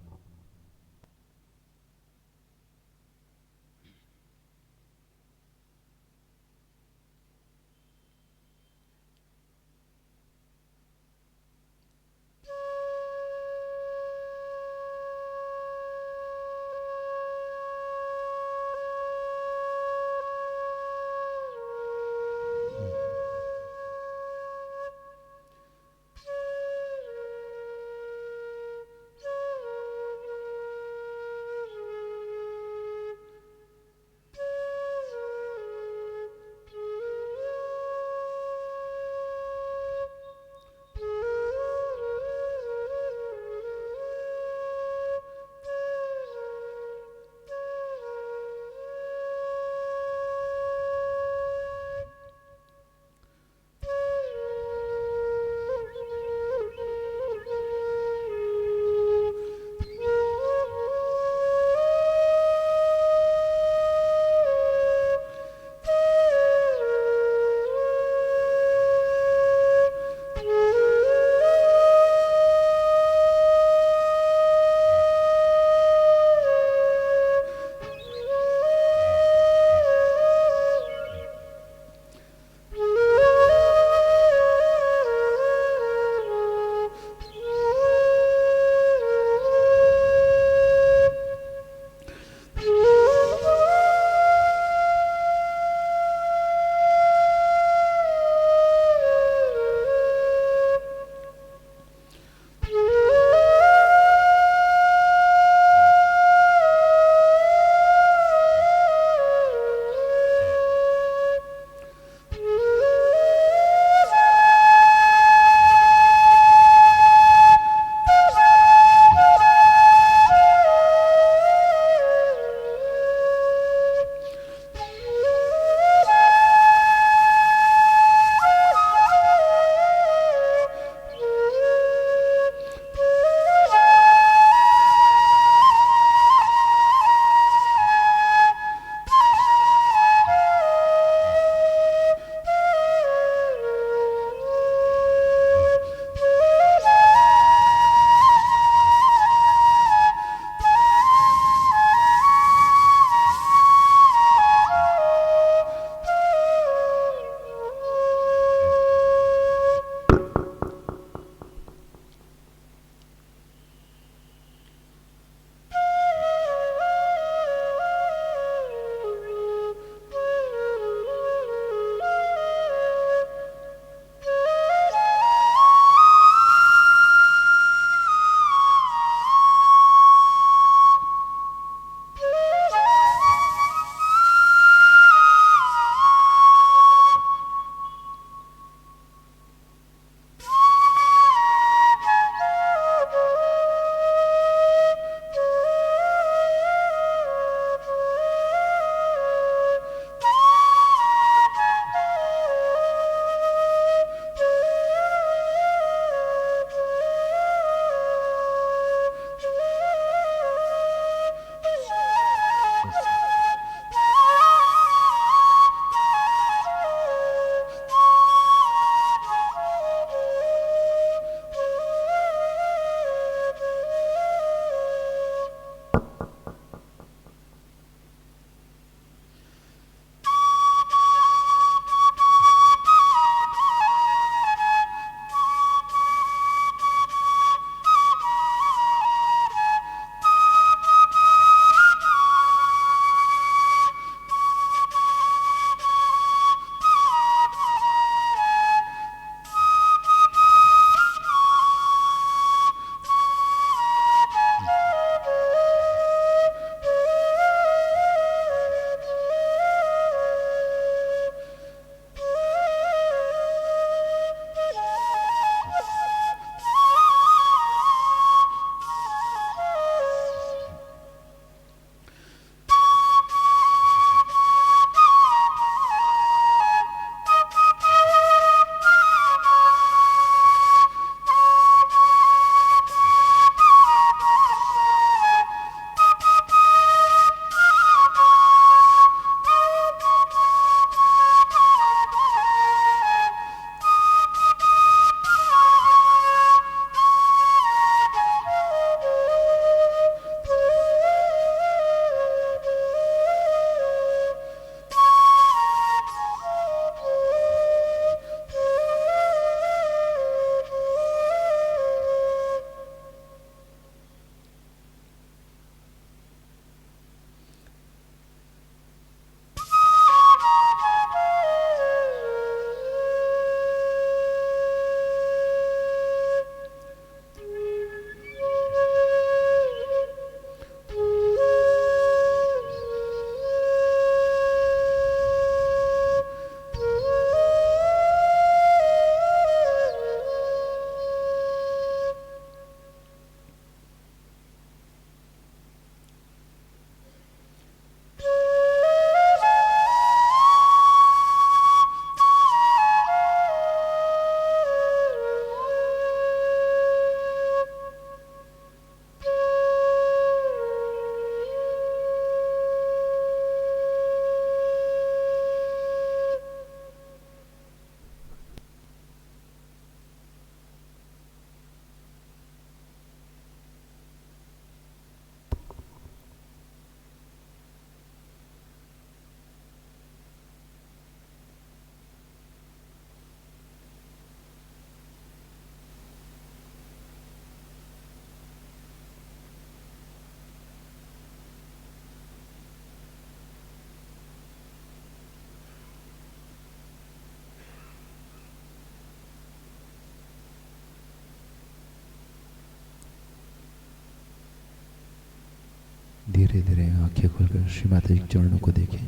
धीरे धीरे आंखें खोलकर श्री माता जी के चरणों को देखें।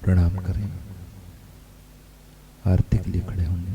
प्रणाम करें। आरती के लिए खड़े होंगे।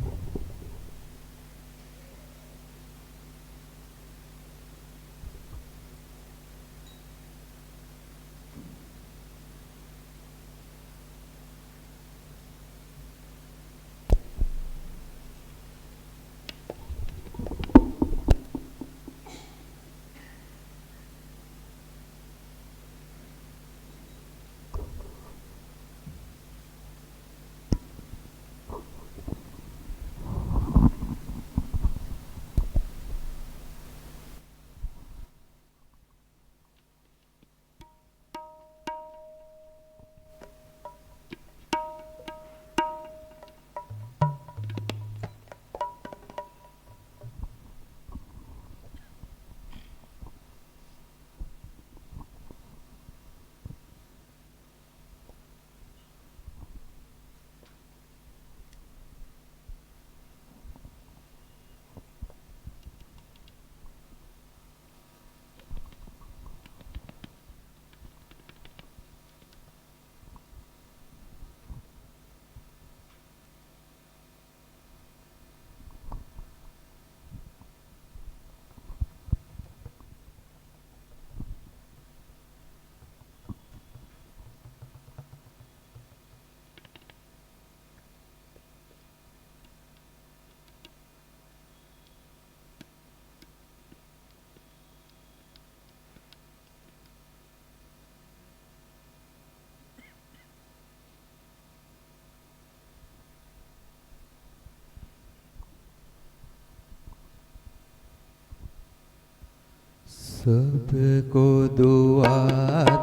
सबको दुआ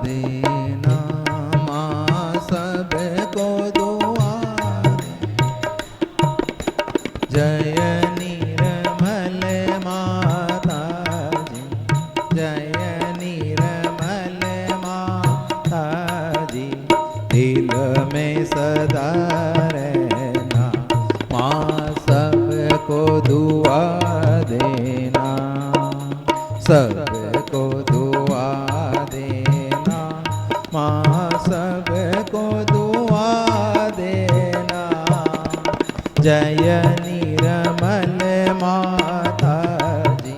देना माँ, सबको दुआ जय निर्मल माता जी, जय निर्मल माता जी, दिल में सदा रहना माँ, सबको दुआ देना, सबको दुआ देना माँ, सबको दुआ देना, जय निर्मल माता जी,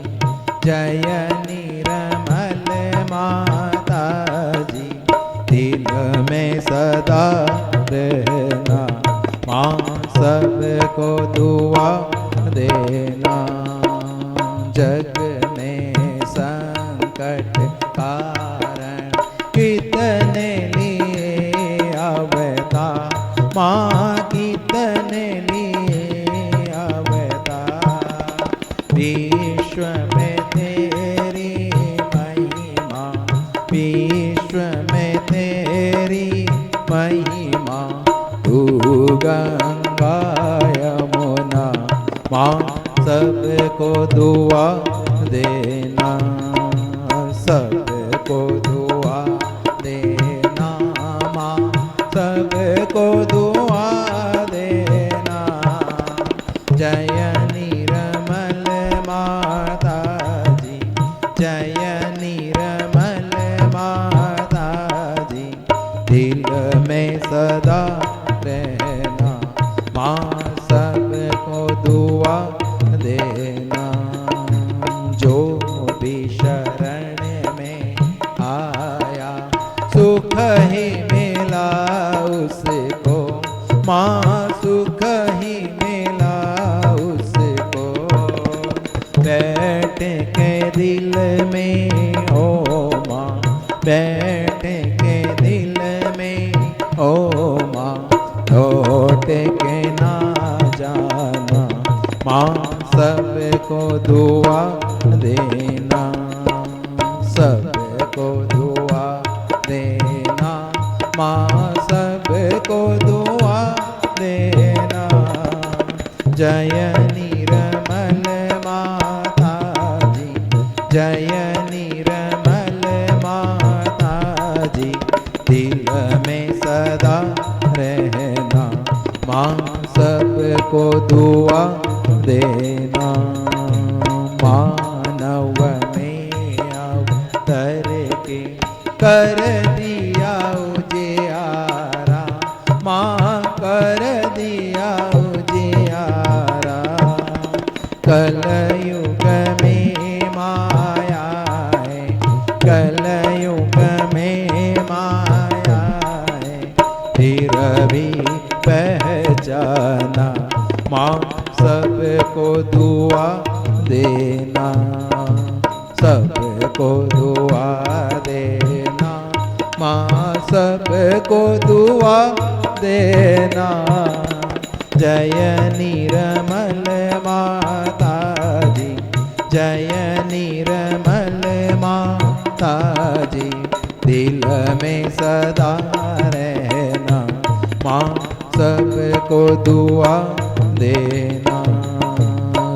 जय निर्मल माता जी, दिल में सदा रहना माँ, सबको दुआ देना। जग में संकट कारण कितने लिए अवतार माँ, कितने लिए अवतार, विश्व में तेरी महिमा, विश्व में तेरी महिमा, तू गंगा यमुना माँ, सबको दुआ देना, सबको दुआ देना माँ, सबको दुआ देना, जय निर्मल माता जी, जय निर्मल माता जी, दिल में सदा रहना माँ, सबको दुआ देना। जो भी शरण में आया सुख ही मिला उसको माँ, सुख ही मिला उसको, बैठ के दिल में ओ माँ, बैठ के दिल में ओ माँ, लौट के ना जाना माँ, सबको दुआ देना, सबको दुआ देना माँ सबको दुआ देना। जय निर्मल माता जी, जय निर्मल माता जी, दिल में सदा रहना, माँ सबको दुआ देना। मानव में अवतर के कर दिया उजियारा, माँ कर दिया उजियारा। कलयुग में माया है, कलयुग में माया है, फिर भी पहचाना, माँ सबको दुआ देना, सबको दुआ देना, माँ सबको दुआ देना। जय निर्मल माता जी, जय निर्मल माता जी, दिल में सदा रहना, माँ सबको दुआ देना।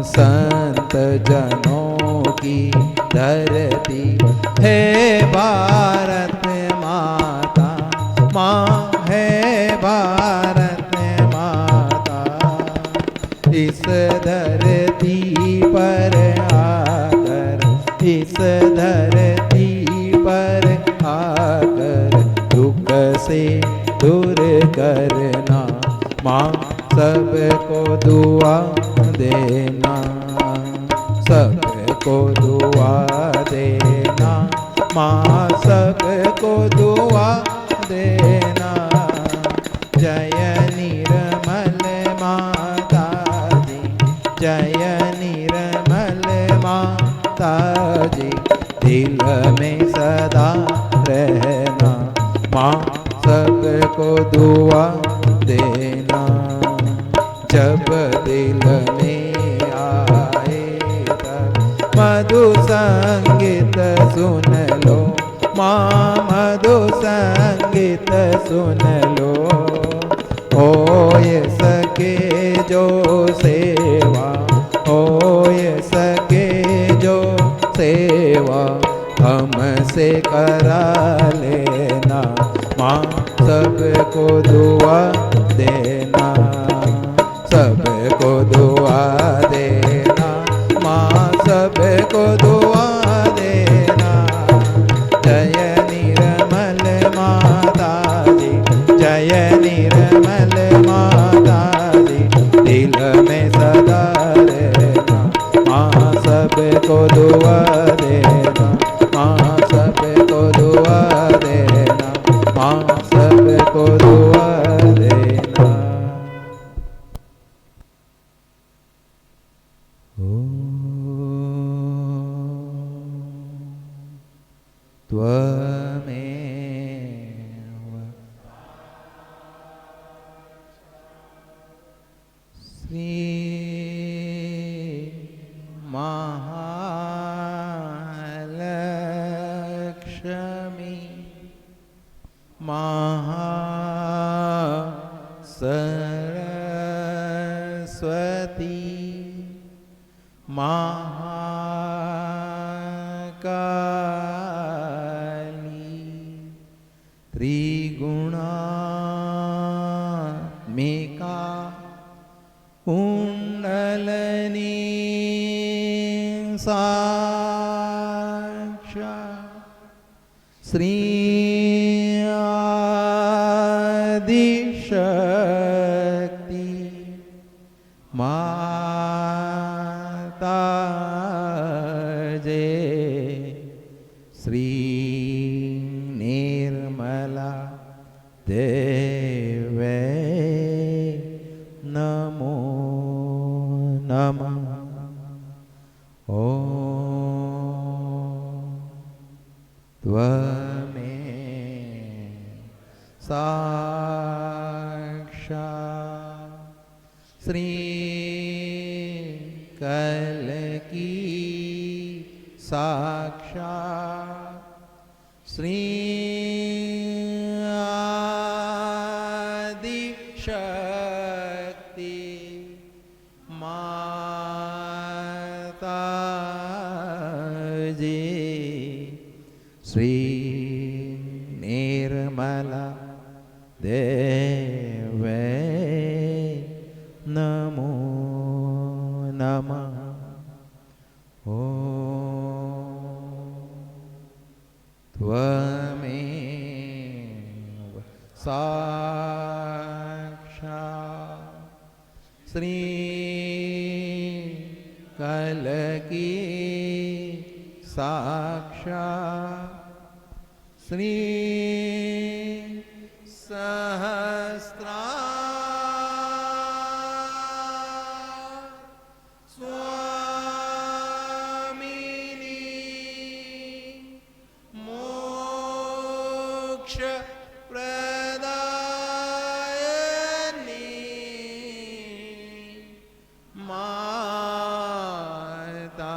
संत जनों की धरती है भारत माता, माँ है भारत माता। इस धरती पर आकर, इस धरती पर आकर, दुख से दूर करना, माँ सबको दुआ देना, सबको दुआ देना, माँ सबको दुआ देना। जय निर्मल माता जी, जय निर्मल माता जी, दिल में सदा रहना, माँ सबको दुआ देना। जब दिल में आए तब मधु संगीत सुन लो, माँ मधु संगीत सुन लो। होए सके जो सेवा, होए सके जो सेवा, हमसे करा लेना, माँ सबको दुआ देना, सबको दुआ देना, माँ सबको दुआ देना। जय निर्मल माता जी, जय निर्मल माता जी, दिल में सदा रहना, माँ सबको दुआ देना, माँ सबको दुआ देना, माँ सबको दुआ देना। त्वमेव श्री महालक्ष्मी महासरस्वती महाकाली त्रिगुणात्मिका कुंडलिनी साक्षात् श्री आदिशक्ति माता जय श्री निर्मला देवे नमो नमः। ओम त्वमेव साक्षात् श्री कल्की साक्षात् श्री शक्ति माता जी। श्री निर्मला देवे नमो नमः। त्वमेव साक्षात् श्री कलकी साक्षात् श्री सहस्रार स्वामिनी मोक्ष प्रदायिनी माता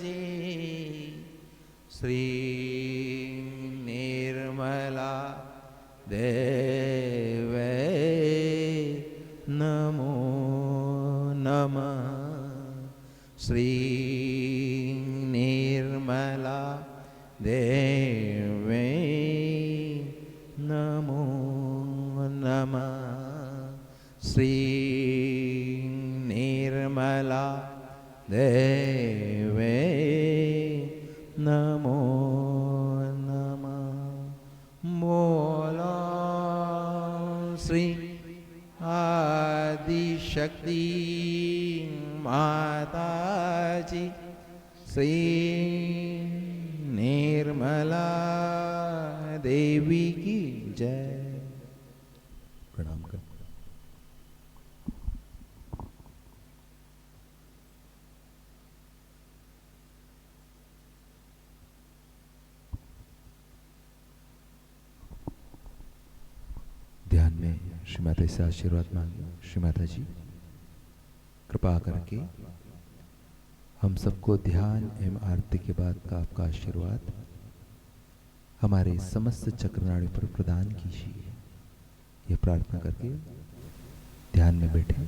जी। श्री निर्मला देवे नमो नमः। श्री निर्मला देवे नमो नमः। श्री निर्मला देवे नमो नमः। बोलो श्री आदिशक्ति माता जी। श्री निर्मला देवी की जय। प्रणाम कर। ध्यान में श्री माता से आशीर्वाद मांगे। श्री माता जी कृपा करके हम सबको ध्यान एवं आरती के बाद का आपका आशीर्वाद हमारे समस्त चक्रनाड़ी पर प्रदान कीजिए। यह प्रार्थना करके ध्यान में बैठे।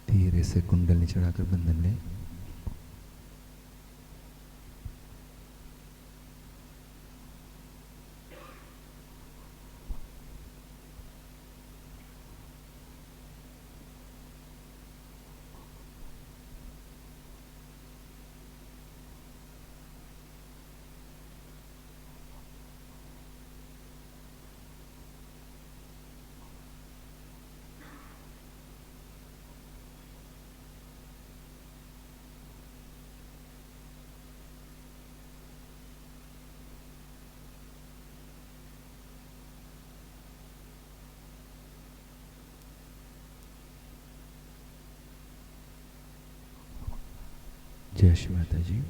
धीरे से कुंडली चढ़ाकर बंधन लें। जय श्री माता जी।